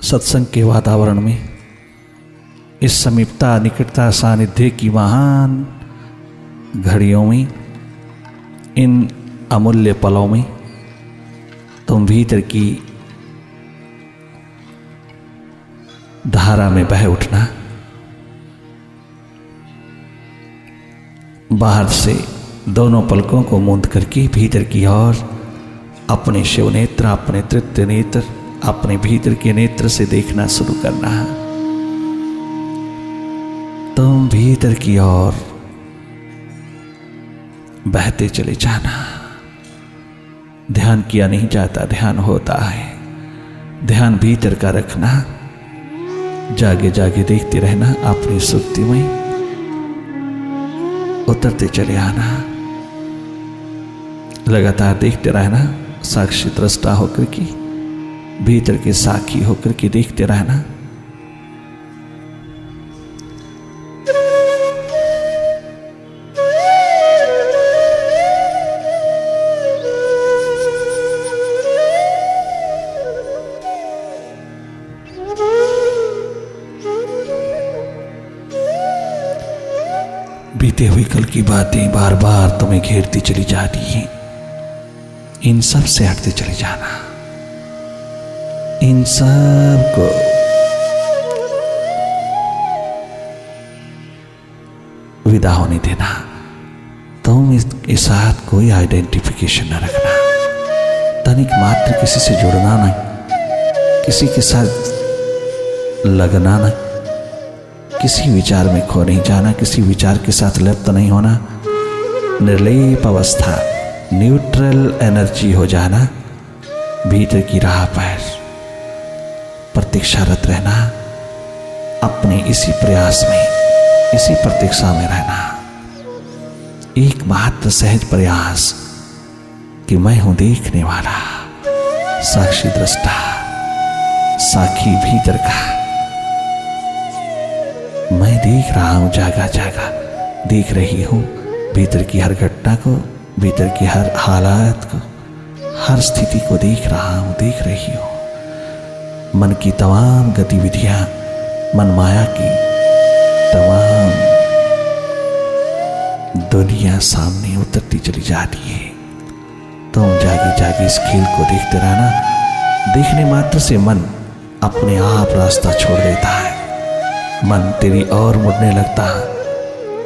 सत्संग के वातावरण में, इस समीपता निकटता सानिध्य की महान घड़ियों में, इन अमूल्य पलों में तुम भीतर की धारा में बह उठना। बाहर से दोनों पलकों को मूंद करके भीतर की ओर अपने शिव नेत्र, अपने तृतीय नेत्र, अपने भीतर के नेत्र से देखना शुरू करना है। तुम भीतर की ओर बहते चले जाना। ध्यान किया नहीं जाता, ध्यान होता है। ध्यान भीतर का रखना, जागे जागे देखते रहना, अपनी सुक्ति में उतरते चले आना, लगातार देखते रहना, साक्षी दृष्टा होकर के, भीतर के साक्षी होकर के देखते रहना। बीते हुए कल की बातें बार बार तुम्हें घेरती चली जा रही हैं। इन सब से हटते चले जाना, इन सब को विदा होने देना। तुम इसके साथ कोई आइडेंटिफिकेशन न रखना, तनिक मात्र किसी से जुड़ना नहीं, किसी के साथ लगना नहीं, किसी विचार में खो नहीं जाना, किसी विचार के साथ लिप्त नहीं होना। निर्लेप अवस्था, न्यूट्रल एनर्जी हो जाना। भीतर की राह पर प्रतीक्षारत रहना, अपने इसी प्रयास में, इसी प्रतीक्षा में रहना। एकमात्र सहज प्रयास कि मैं हूं देखने वाला, साक्षी दृष्टा, साक्षी भीतर का। मैं देख रहा हूं, जागा जागा देख रही हूं भीतर की हर घटना को, भीतर की हर हालात को, हर स्थिति को देख रहा हूं, देख रही हूं। मन की तमाम गतिविधियां, मन माया की तमाम दुनिया सामने उतरती चली जाती है। तुम जागे जागे इस खेल को देखते रहना। देखने मात्र से मन अपने आप रास्ता छोड़ देता है, मन तेरी ओर मुड़ने लगता है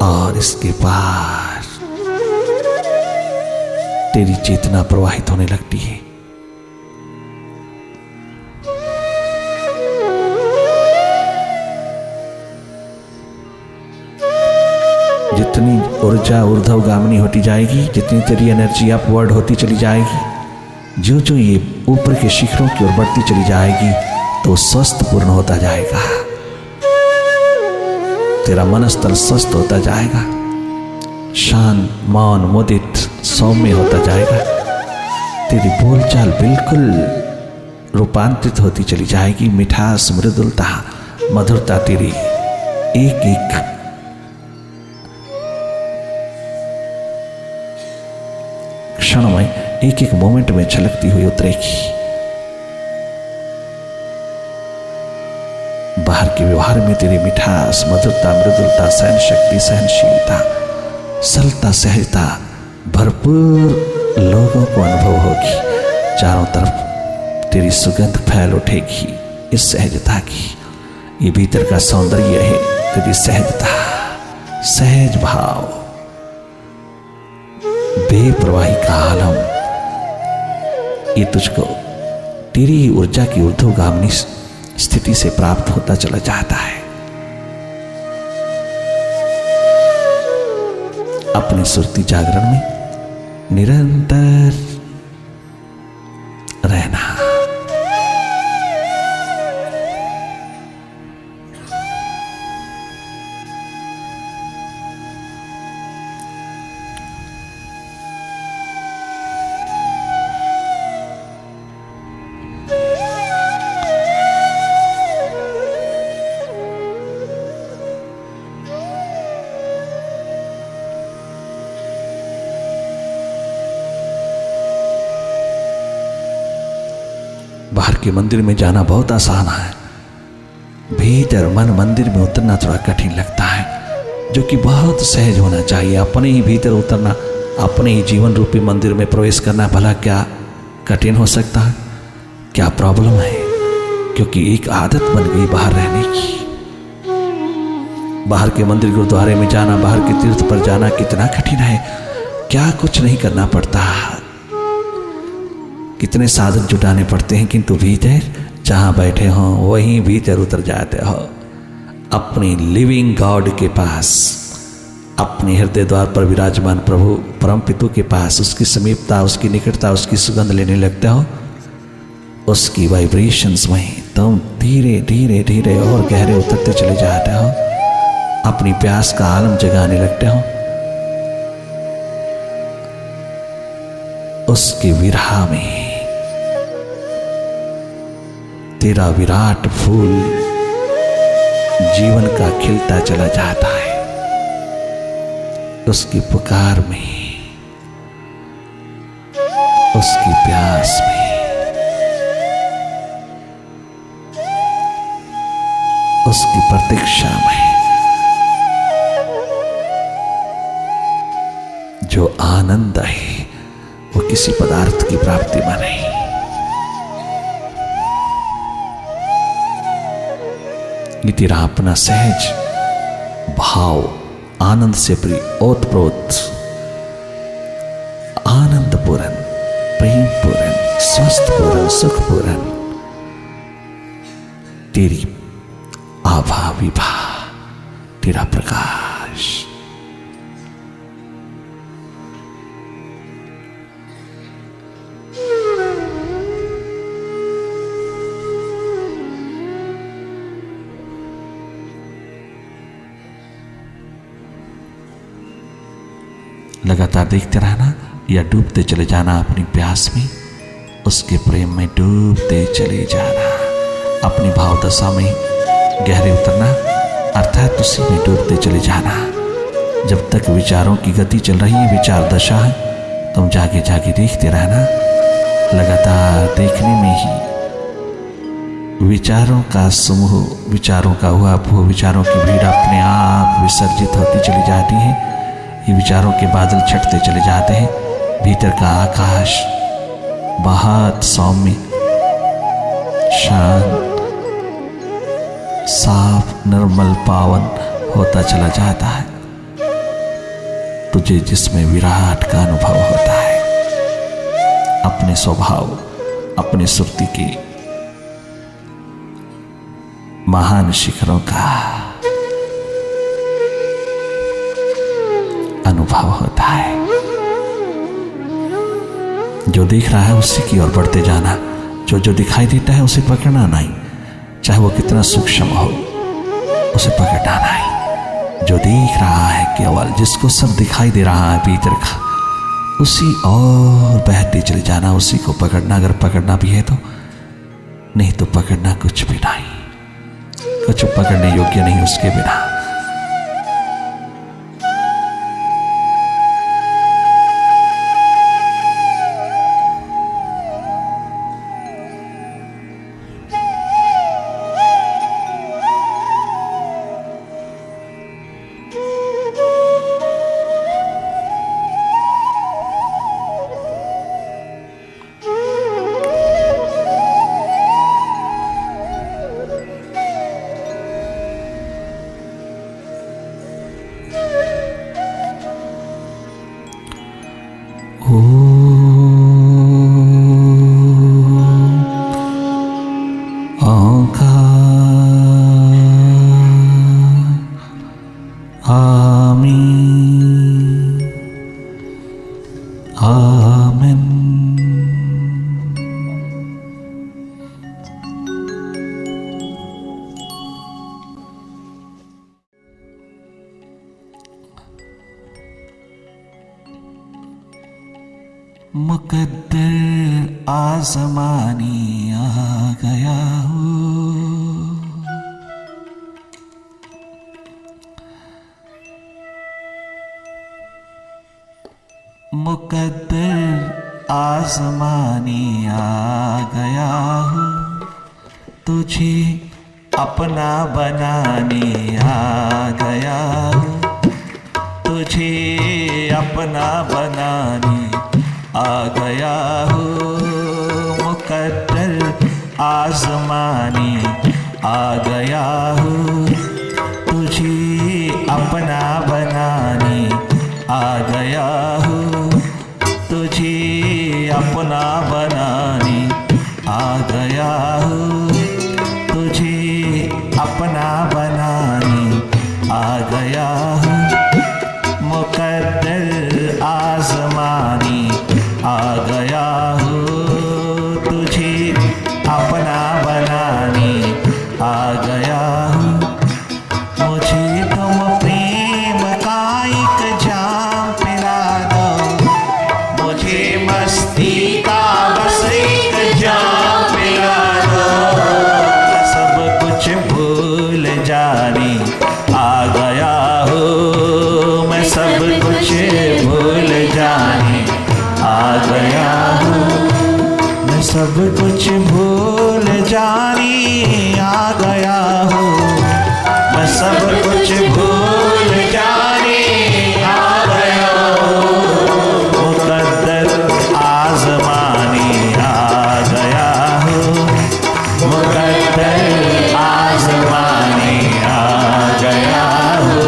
और इसके पार तेरी चेतना प्रवाहित होने लगती है। जितनी ऊर्जा ऊर्ध्वगामिनी होती जाएगी, जितनी तेरी एनर्जी अपवर्ड होती चली जाएगी, जो जो ये ऊपर के शिखरों की ओर बढ़ती चली जाएगी, तो स्वस्थ पूर्ण होता जाएगा। तेरा मन स्थल स्वस्थ होता जाएगा, शांत, मौन, मुदित, सौम्य होता जाएगा। तेरी बोलचाल बिल्कुल रूपांतरित होती चली जाएगी। मिठास, मृदुलता, मधुरता तेरी एक एक क्षण में, एक एक मोमेंट में झलकती हुई उतरेगी। बाहर के व्यवहार में तेरी मिठास, मधुरता, मृदुलता, सहन शक्ति, सहनशीलता, सरलता, सहजता भरपूर लोगों को अनुभव होगी। चारों तरफ तेरी सुगंध फैल उठेगी इस सहजता की। ये भीतर का सौंदर्य है तेरी सहजता, सहज भाव, बेप्रवाही का आलम। ये तुझको तेरी ऊर्जा की ऊर्ध्वगामिनी स्थिति से प्राप्त होता चला जाता है। अपनी सुरती जागरण में निरंतर रहना। बाहर के मंदिर में जाना बहुत आसान है, भीतर मन मंदिर में उतरना थोड़ा कठिन लगता है, जो कि बहुत सहज होना चाहिए। अपने ही भीतर उतरना, अपने ही जीवन रूपी मंदिर में प्रवेश करना भला क्या कठिन हो सकता है? क्या प्रॉब्लम है? क्योंकि एक आदत बन गई बाहर रहने की। बाहर के मंदिर गुरुद्वारे में जाना, बाहर के तीर्थ पर जाना कितना कठिन है। क्या कुछ नहीं करना पड़ता, कितने साधन जुटाने पड़ते हैं, किंतु भीतर जहां बैठे हो वहीं भीतर उतर जाते हो, अपने लिविंग गॉड के पास, अपने हृदय द्वार पर विराजमान प्रभु परम पितु के पास, उसकी समीपता, उसकी निकटता, उसकी सुगंध लेने लगते हो। उसकी वाइब्रेशंस में तुम धीरे धीरे धीरे और गहरे उतरते चले जाते हो, अपनी प्यास का आलम जगाने लगते हो। उसके विरह में तेरा विराट फूल जीवन का खिलता चला जाता है। उसकी पुकार में, उसकी प्यास में, उसकी प्रतीक्षा में जो आनंद है वो किसी पदार्थ की प्राप्ति में नहीं। ये तेरा अपना सहज भाव, आनंद से ओतप्रोत, आनंदपूर्ण, प्रेमपूर्ण, स्वस्थपूर्ण, सुखपूर्ण तेरी आभा विभा, तेरा प्रकाश। लगातार देखते रहना या डूबते चले जाना अपनी प्यास में, उसके प्रेम में डूबते चले जाना, अपनी भाव दशा में गहरे उतरना, अर्थात उसी में डूबते चले जाना। जब तक विचारों की गति चल रही है, विचार दशा है, तुम जागे जागे देखते रहना। लगातार देखने में ही विचारों का समूह, विचारों का हुआ विचारों की भीड़ अपने आप विसर्जित होती चली जाती है। ये विचारों के बादल छटते चले जाते हैं। भीतर का आकाश बहुत सौम्य, शांत, साफ, निर्मल, पावन होता चला जाता है। तुझे जिसमें विराट का अनुभव होता है, अपने स्वभाव, अपने सुरती के महान शिखरों का अनुभव होता है। जो दिख रहा है उसी की ओर बढ़ते जाना, जो दिखाई देता है उसे पकड़ना नहीं, चाहे वो कितना सूक्ष्म हो, उसे पकड़ना नहीं। जो दिख रहा है केवल, जिसको सब दिखाई दे रहा है भीतर का, उसी और बहते चले जाना, उसी को पकड़ना। अगर पकड़ना भी है तो, नहीं तो पकड़ना कुछ भी नहीं, कुछ पकड़ने योग्य नहीं उसके बिना। मुकद्दर आसमानी आ गया हूँ, मुकद्दर आसमानी आ गया हूँ, तुझे अपना बनाने आ गया हूँ, तुझे अपना बनाने आ गया हूँ, मुकद्दर आज़माने आ गया हूँ, तुझे अपना बनाने आ गया हूँ, तुझे अपना बनाने आ गया हूँ, तुझे अपना बनाने आ गया हूँ, मुकद्दर आज़माने आ गया हूँ, तुझे अपना बनाने आ गया हूँ, मुझे तुम प्रेम का एक जाम पिला दो, मुझे मस्ती का बस एक जाम पिला दो, सब कुछ भूल जाने आ गया हूँ, मैं सब कुछ भूल जाने आ गया हूँ, मैं सब कुछ भूल जाने आ गया हूँ, मैं सब कुछ भूल जाने आ गया हूँ, मुकद्दर आज़माने आ गया हूँ, मुकद्दर आज़माने आ गया हूँ।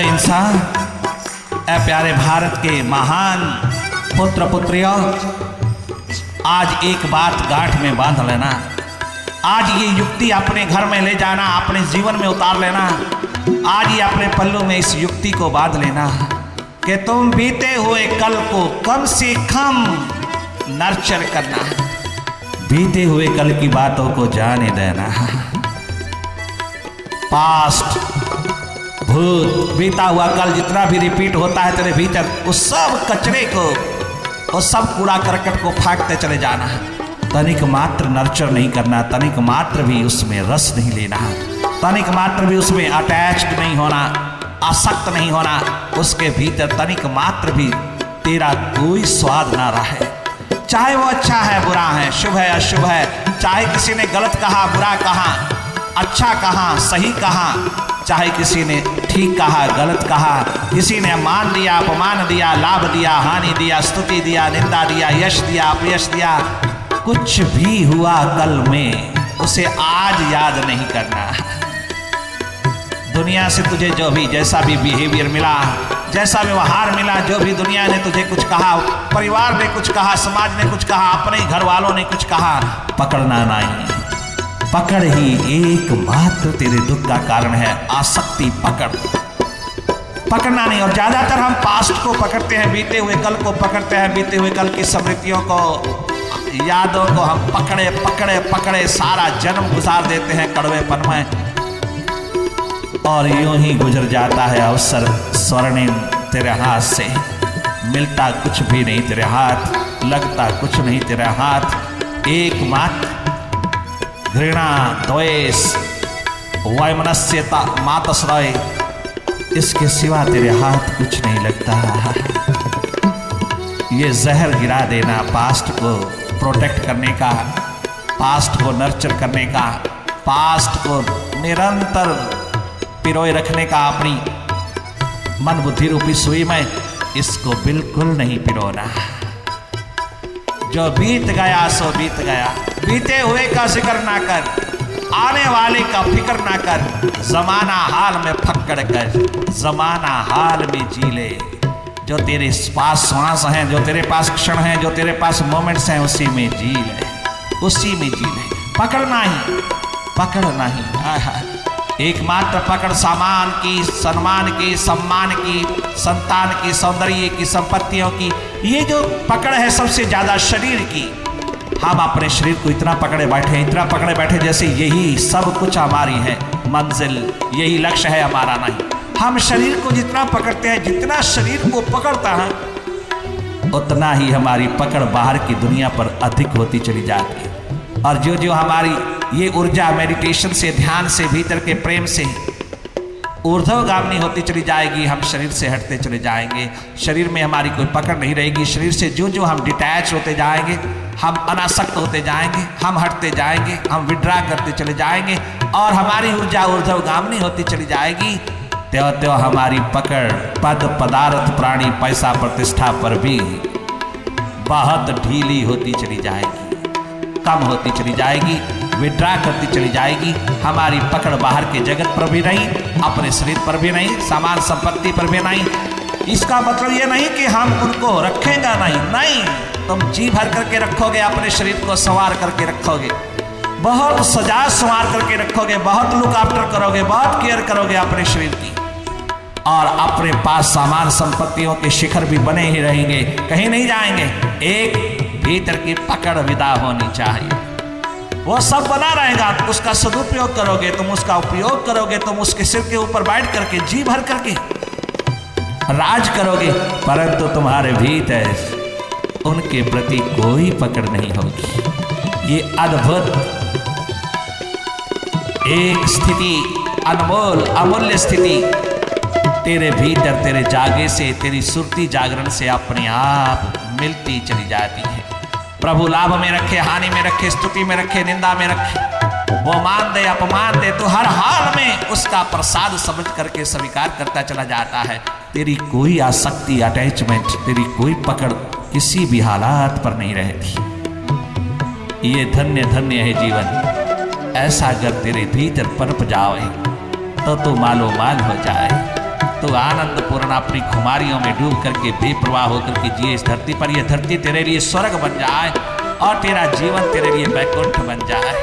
इंसान, ऐ प्यारे भारत के महान पुत्र पुत्रियों, आज एक बात गांठ में बांध लेना, आज ये युक्ति अपने घर में ले जाना, अपने जीवन में उतार लेना, आज ही अपने पल्लू में इस युक्ति को बांध लेना कि तुम बीते हुए कल को कम से कम नर्चर करना, बीते हुए कल की बातों को जाने देना। पास्ट, भूत, बीता हुआ कल जितना भी रिपीट होता है तेरे भीतर, उस सब कचरे को, उस सब कूड़ा करकट को फेंकते चले जाना, तनिक मात्र नर्चर नहीं करना, तनिक मात्र भी उसमें रस नहीं लेना, तनिक मात्र भी उसमें अटैच्ड नहीं होना, आसक्त नहीं होना, उसके भीतर तनिक मात्र भी तेरा कोई स्वाद ना रहे, चाहे वो अच्छा है बुरा है, शुभ है अशुभ है, चाहे किसी ने गलत कहा बुरा कहा, अच्छा कहा सही कहा, चाहे किसी ने ठीक कहा गलत कहा, किसी ने मान दिया अपमान दिया, लाभ दिया हानि दिया, स्तुति दिया निंदा दिया, यश दिया अपयश दिया, कुछ भी हुआ कल में उसे आज याद नहीं करना। दुनिया से तुझे जो भी जैसा भी बिहेवियर मिला, जैसा व्यवहार मिला, जो भी दुनिया ने तुझे कुछ कहा, परिवार ने कुछ कहा, समाज ने कुछ कहा, अपने घर वालों ने कुछ कहा, पकड़ना नहीं। पकड़ ही एकमात्र तेरे दुख का कारण है, आसक्ति पकड़, पकड़ना नहीं। और ज्यादातर हम पास्ट को पकड़ते हैं, बीते हुए कल को पकड़ते हैं, बीते हुए कल की स्मृतियों को, यादों को हम पकड़े पकड़े पकड़े सारा जन्म गुजार देते हैं कड़वेपन में, और यूं ही गुजर जाता है अवसर स्वर्णिम तेरे हाथ से, मिलता कुछ भी नहीं तेरे हाथ, लगता कुछ नहीं तेरे हाथ, एकमात्र घृणा द्वेष वैमनस्यता मातश्रय, इसके सिवा तेरे हाथ कुछ नहीं लगता। ये जहर गिरा देना पास्ट को प्रोटेक्ट करने का, पास्ट को नर्चर करने का, पास्ट को निरंतर पिरोए रखने का अपनी मन बुद्धि रूपी सुई में, इसको बिल्कुल नहीं पिरोना। जो बीत गया सो बीत गया, बीते हुए का जिक्र ना कर, आने वाले का फिक्र ना कर, जमाना हाल में फक्कड़ कर, जमाना हाल में जी ले। जो तेरे पास श्वास हैं, जो तेरे पास क्षण हैं, जो तेरे पास मोमेंट्स हैं, उसी में जी ले, उसी में जी ले, पकड़ना ही, पकड़ना ही। एकमात्र पकड़ सामान की, सम्मान की, सम्मान की, संतान की, सौंदर्य की, संपत्तियों की, ये जो पकड़ है सबसे ज्यादा शरीर की। हम अपने शरीर को इतना पकड़े बैठे, इतना पकड़े बैठे जैसे यही सब कुछ हमारी है, मंजिल, यही लक्ष्य है हमारा नहीं। हम शरीर को जितना पकड़ते हैं, जितना शरीर को पकड़ता है, उतना ही हमारी पकड़ बाहर की दुनिया पर अधिक होती चली जाती है। और जो जो हमारी ये ऊर्जा मेडिटेशन से, ध्यान से, भीतर के प्रेम से ऊर्ध्वगामी होती चली जाएगी, हम शरीर से हटते चले जाएंगे। शरीर में हमारी कोई पकड़ नहीं रहेगी। शरीर से जो जो हम डिटैच होते जाएंगे, हम अनासक्त होते जाएंगे, हम हटते जाएंगे, हम विड्रा करते चले जाएंगे और हमारी ऊर्जा ऊर्ध्वगामी होती चली जाएगी। त्यों त्यों हमारी पकड़ पद, पदार्थ, प्राणी, पैसा, प्रतिष्ठा पर भी बहुत ढीली होती चली जाएगी, कम होती चली जाएगी, विड्रा करती चली जाएगी। हमारी पकड़ बाहर के जगत पर भी नहीं, अपने शरीर पर भी नहीं, सामान संपत्ति पर भी नहीं। इसका मतलब ये नहीं कि हम उनको रखेंगे नहीं, तुम जी भर करके रखोगे, अपने शरीर को संवार करके रखोगे, बहुत सजा संवार करके रखोगे, बहुत लुक आफ्टर करोगे, बहुत केयर करोगे अपने शरीर की। और अपने पास सामान संपत्तियों के शिखर भी बने ही रहेंगे, कहीं नहीं जाएंगे। एक भीतर की पकड़ विदा होनी चाहिए, वो सब बना रहेगा। उसका सदुपयोग करोगे तुम, उसका उपयोग करोगे तुम, उसके सिर के ऊपर बैठ करके जी भर करके राज करोगे, परंतु तुम्हारे भीतर उनके प्रति कोई पकड़ नहीं होगी। ये अद्भुत एक स्थिति, अनमोल अमूल्य स्थिति तेरे भीतर, तेरे जागे से, तेरी सुरती जागरण से अपने आप मिलती चली जाती है। प्रभु लाभ में रखे, हानि में रखे, स्तुति में रखे, निंदा में रखे, वो मान दे अपमान दे, तो हर हाल में उसका प्रसाद समझ करके स्वीकार करता चला जाता है। तेरी कोई आसक्ति, अटैचमेंट, तेरी कोई पकड़ किसी भी हालात पर नहीं रहती। ये धन्य धन्य है जीवन। ऐसा अगर तेरे भीतर पनप जाए तो तू मालो माल हो जाए, तो आनंद पूर्ण अपनी खुमारियों में डूब करके बेप्रवाह होकर के जिए इस धरती पर। यह धरती तेरे लिए स्वर्ग बन जाए और तेरा जीवन तेरे लिए वैकुंठ बन जाए।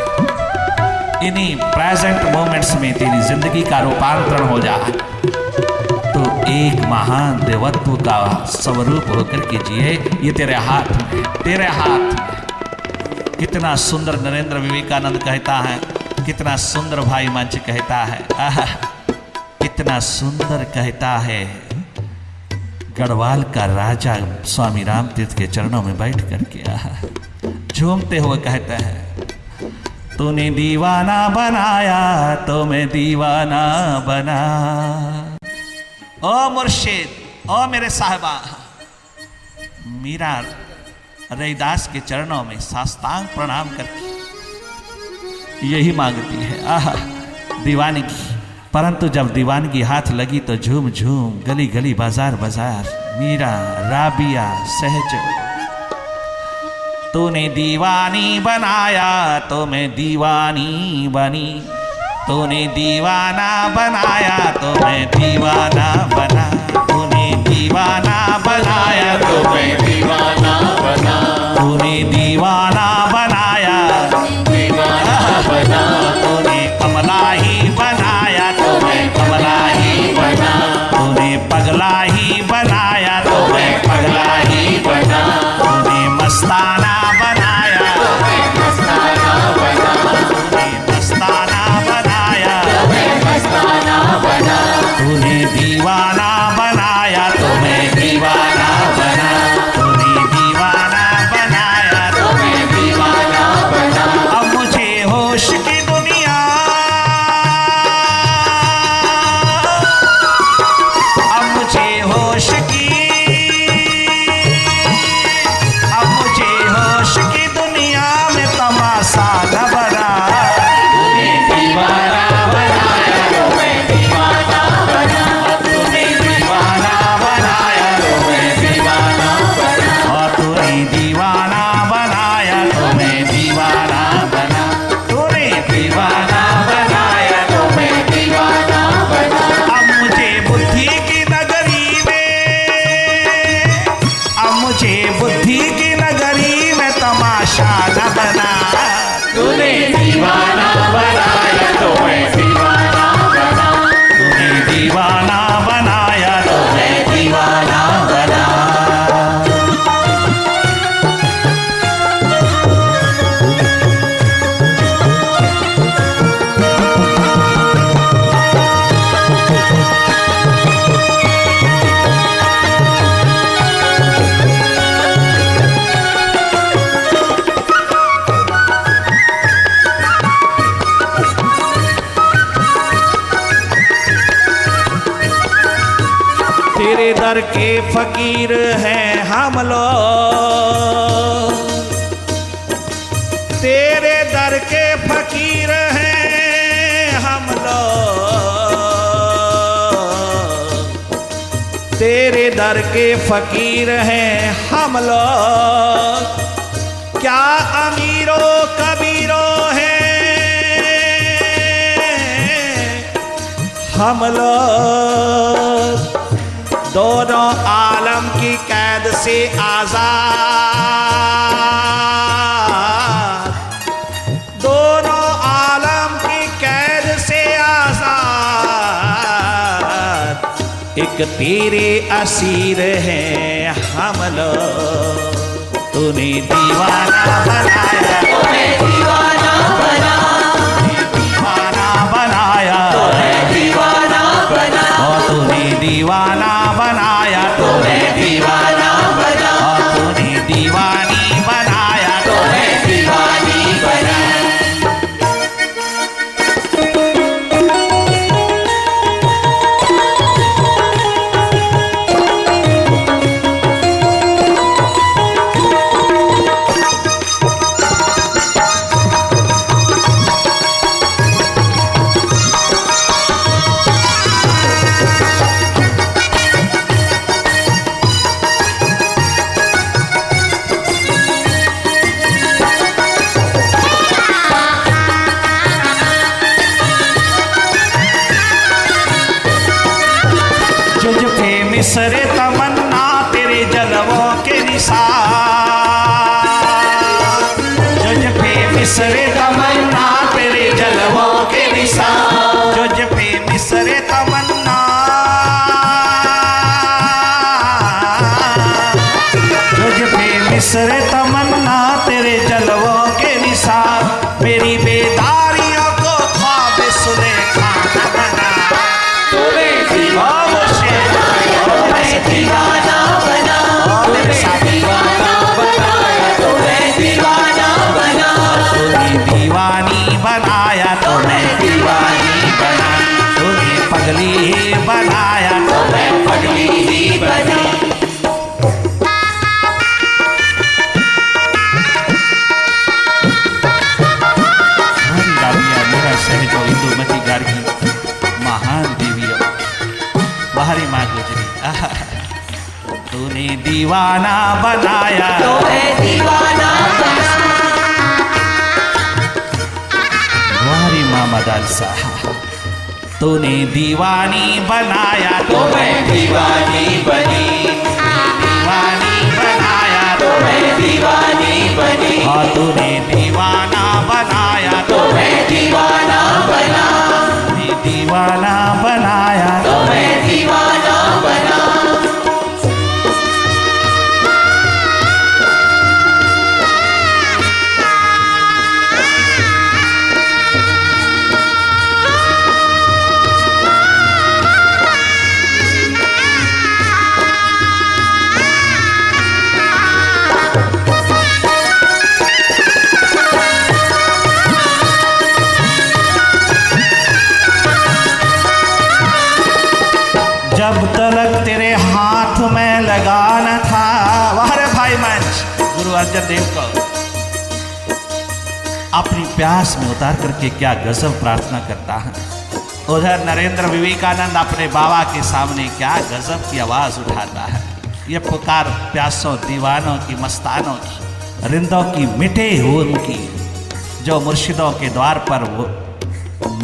इन्हीं प्रेजेंट मोमेंट्स में तेरी जिंदगी का रूपांतरण हो जाए, तो एक महान देवत्व का स्वरूप होकर के जिए। ये तेरे हाथ में, तेरे हाथ में। कितना सुंदर नरेंद्र विवेकानंद कहता है, कितना सुंदर भाई मंच कहता है, कितना सुंदर कहता है गढ़वाल का राजा स्वामी राम तीर्थ के चरणों में बैठ करके झूमते हुए कहता है, तूने दीवाना बनाया तो मैं दीवाना बना। ओ मुर्शिद, ओ मेरे साहिबा, मीरा रैदास के चरणों में साष्टांग प्रणाम करके यही मांगती है, दीवानगी। परंतु जब दीवानगी हाथ लगी तो झूम झूम, गली गली, बाजार बाजार, मीरा, राबिया, सहज। तूने दीवानी बनाया तो मैं दीवानी बनी, तूने दीवाना बनाया तो मैं दीवाना बना, तूने दीवाना बनाया तो मैं दीवाना बना, तूने दीवाना बनाया दीवाना बना, तूने कमला ही बनाया तो मैं कमला ही बना, तूने पगला ही बनाया तो मैं पगला ही बना, तूने मस्ताना बनाया तो मैं मस्ताना बना, तूने मस्ताना बनाया तो मैं मस्ताना बना, तूने दीवाना बनाया तो मैं दीवाना बना, तूने दीवाना बनाया तो मैं दीवाना तेरे दर के फकीर हैं हम लोग, तेरे दर के फकीर हैं हम लोग, तेरे दर के फकीर हैं हम लोग। क्या अमीरों कबीरों हैं हम लोग, दोनों आलम की कैद से आजाद, दोनों आलम की कैद से आजाद, एक तेरे असीर हैं हम लोग। तूने दीवाना बनाया, तूने दीवाना बना, दीवाना बनाया, तूने दीवाना बना, और तूने दीवाना बनाया, तूने दीवाना बना, और तूने दीवानी बनाया, तूने दीवानी बना। मिसरे तमन्ना तेरे जलवों के निशान, जुझ पे मिसरे तमन्ना तेरे जलवों के निशान, जुझ पे मिसरे तमन्ना, जुझ पे मिसरे तमन्ना तेरे जलवों के निशान। मेरी बेदारियों को ख्वाब सुने खाना बना, तूने दीवाना बना, तूने दीवाना बनाया, तूने दीवाना बना, तूने दीवानी बनाया, तूने दीवानी बना, तूने पगली ही बनाया, तूने पगली ही बना। मेरा सहजो इंदुमती गार्गी महान देवी बाहरी माँ गुजरी। तूने दीवाना बनाया, तूने दीवाना बना, बाहरी माँ मदालसा। तूने दीवानी बनाया, तूने दीवानी बनी, दीवानी बनाया, तूने दीवानी बनी, और तूने दीवाना बनाया, तूने दीवाना बना, तूने दीवाना बनाया, तूने दीवाना बना। जब तलक तेरे हाथ में लगाना था, वाह भाई मंच गुरु अर्जन देव को अपनी प्यास में उतार करके क्या गजब प्रार्थना करता है। उधर नरेंद्र विवेकानंद अपने बाबा के सामने क्या गजब की आवाज उठाता है। ये पुकार प्यासों दीवानों की, मस्तानों की, रिंदों की, मिटे हुए उनकी, जो मुर्शिदों के द्वार पर वो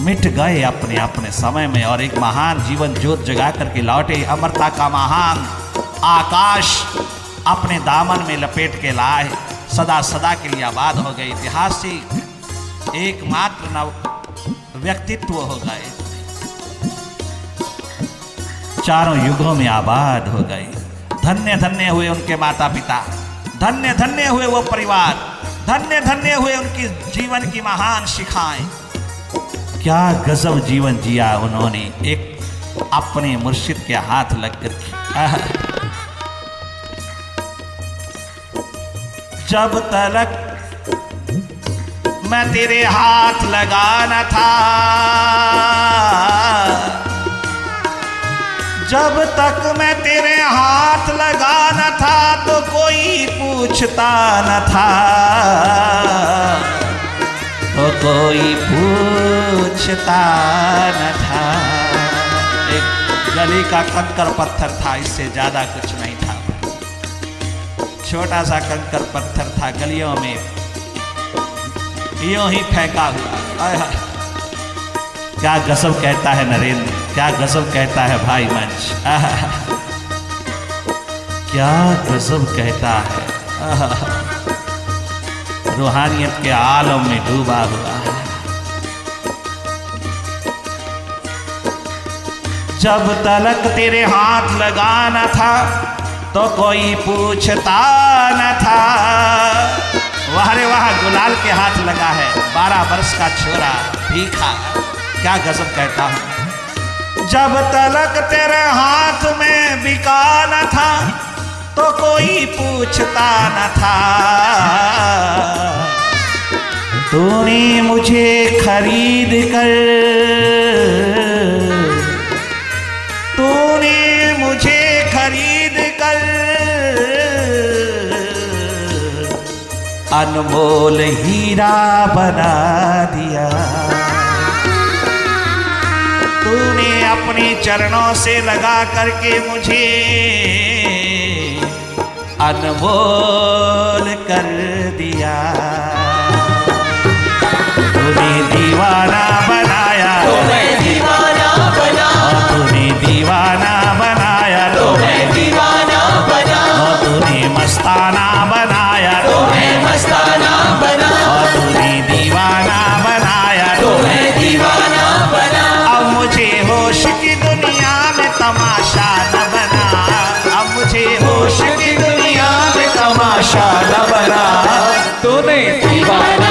मिट गए अपने अपने समय में और एक महान जीवन ज्योत जगा करके लौटे। अमरता का महान आकाश अपने दामन में लपेट के लाए, सदा सदा के लिए आबाद हो गए। ऐतिहासिक एकमात्र नव व्यक्तित्व हो गए, चारों युगों में आबाद हो गए। धन्य धन्य हुए उनके माता पिता, धन्य धन्य हुए वो परिवार, धन्य धन्य हुए उनकी जीवन की महान शिखाएं। क्या गजब जीवन जिया उन्होंने एक अपने मुर्शिद के हाथ लगकर। जब तलक मैं तेरे हाथ लगाना था, जब तक मैं तेरे हाथ लगाना था तो कोई पूछता न था, तो कोई पूछता न था। एक गली का कंकर पत्थर था, इससे ज्यादा कुछ नहीं था। छोटा सा कंकर पत्थर था, गलियों में यूं ही फेंका हुआ। आय हाय, क्या गजब कहता है नरेंद्र, क्या गजब कहता है भाई मंच, क्या गजब कहता है। रूहानियत के आलम में डूबा हुआ है। जब तलक तेरे हाथ लगाना था तो कोई पूछता न था। वाह रे वाह, गुलाल के हाथ लगा है, 12 वर्ष का छोरा भीखा, क्या गजब कहता हूं। जब तलक तेरे हाथ में बिका न था तो कोई पूछता न था। तूने मुझे खरीद कर, तूने मुझे खरीद कर अनमोल हीरा बना दिया। तूने अपने चरणों से लगा करके मुझे अनमोल कर दिया। तूने दीवाना बनाया, तुम्हें दीवाना बना, तूने दीवाना बनाया, तुम्हें दीवाना बना, तूने मस्ताना बनाया, तुम्हें मस्ताना बना, तूने दीवाना बनाया, तुम्हें दीवाना बना। अब मुझे होश की दुनिया में तमाशा न बना, अब मुझे होश की दुनिया में तमाशा न बना। तुम्हें दीवाना